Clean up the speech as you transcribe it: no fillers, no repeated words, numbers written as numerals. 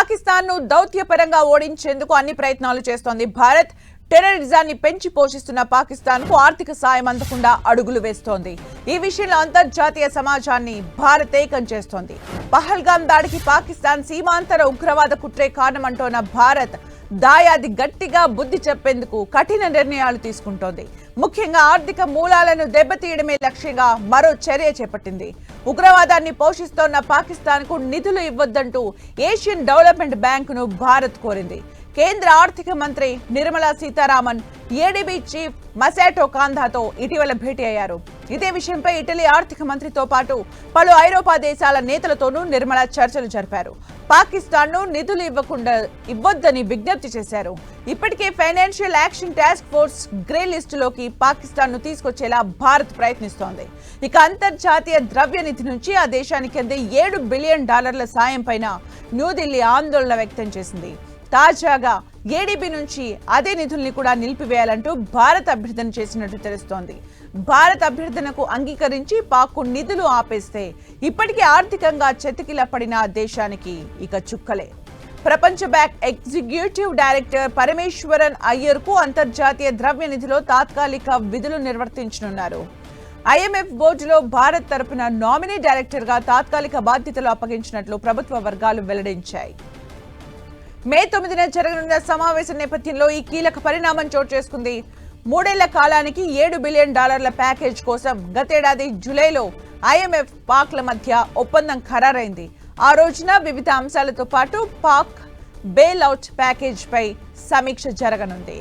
పాకిస్తాన్ ను దౌత్యపరంగా ఓడించేందుకు అన్ని ప్రయత్నాలు చేస్తోంది భారత్. టెర్రరిజాన్ని పెంచి పోషిస్తున్న పాకిస్తాన్ కు ఆర్థిక సాయం అందకుండా అడుగులు వేస్తోంది. ఈ విషయంలో అంతర్జాతీయ సమాజాన్ని భారత్ ఏకం చేస్తోంది. పహల్గాం దాడికి పాకిస్తాన్ సీమాంతర ఉగ్రవాద కుట్రే కారణమంటోన్న భారత్ దాయాది గట్టిగా బుద్ధి చెప్పేందుకు కఠిన నిర్ణయాలు తీసుకుంటోంది. ముఖ్యంగా ఆర్థిక మూలాలను దెబ్బతీయడమే లక్ష్యంగా మరో చర్య చేపట్టింది. ఉగ్రవాదాన్ని పోషిస్తోన్న పాకిస్తాన్ కు నిధులు ఇవ్వొద్దంటూ ఏషియన్ డెవలప్మెంట్ బ్యాంకును భారత్ కోరింది. కేంద్ర ఆర్థిక మంత్రి Nirmala Sitharaman ADB chief Masato కాందాతో ఇటీవల భేటీ అయ్యారు. ఇదే విషయంపై ఇటలీ ఆర్థిక మంత్రితో పాటు పలు ఐరోపా దేశాల నేతలతోనూ నిర్మలా చర్చలు జరిపారు. పాకిస్తాన్ ను నిధులు ఇవ్వొద్దని విజ్ఞప్తి చేశారు. ఇప్పటికే financial action task force grey లిస్టులోకి పాకిస్తాన్ ను తీసుకొచ్చేలా భారత్ ప్రయత్నిస్తోంది. ఇక అంతర్జాతీయ ద్రవ్య నిధి నుంచి ఆ దేశానికి అందే $7 బిలియన్ సాయం పైన న్యూఢిల్లీ ఆందోళన వ్యక్తం చేసింది. తాజాగా ఏడీబీ నుంచి అదే నిధుల్ని కూడా నిలిపివేయాలంటూ భారత్ అభ్యర్థన చేసినట్టు తెలుస్తోంది. భారత్ అభ్యర్థనకు అంగీకరించి పాక్కు నిధులు ఆపేస్తే ఇప్పటికే ఆర్థికంగా చెతికిల పడిన దేశానికి ఇక చుక్కలే. ప్రపంచ bank executive director Parameswaran Iyer కు అంతర్జాతీయ ద్రవ్య నిధిలో తాత్కాలిక విధులు నిర్వర్తించనున్నారు. IMF బోర్డులో భారత్ తరపున నామినీ డైరెక్టర్ గా తాత్కాలిక బాధ్యతలు అప్పగించినట్లు ప్రభుత్వ వర్గాలు వెల్లడించాయి. మే 9న జరగనున్న సమావేశం నేపథ్యంలో ఈ కీలక పరిణామం చోటు చేసుకుంది. 3 ఏళ్ల కాలానికి $7 బిలియన్ ప్యాకేజ్ కోసం గతేడాది జూలైలో IMF పాక్ల మధ్య ఒప్పందం ఖరారైంది. ఆ రోజున వివిధ అంశాలతో పాటు పాక్ బెయిల్ అవుట్ ప్యాకేజ్ పై సమీక్ష జరగనుంది.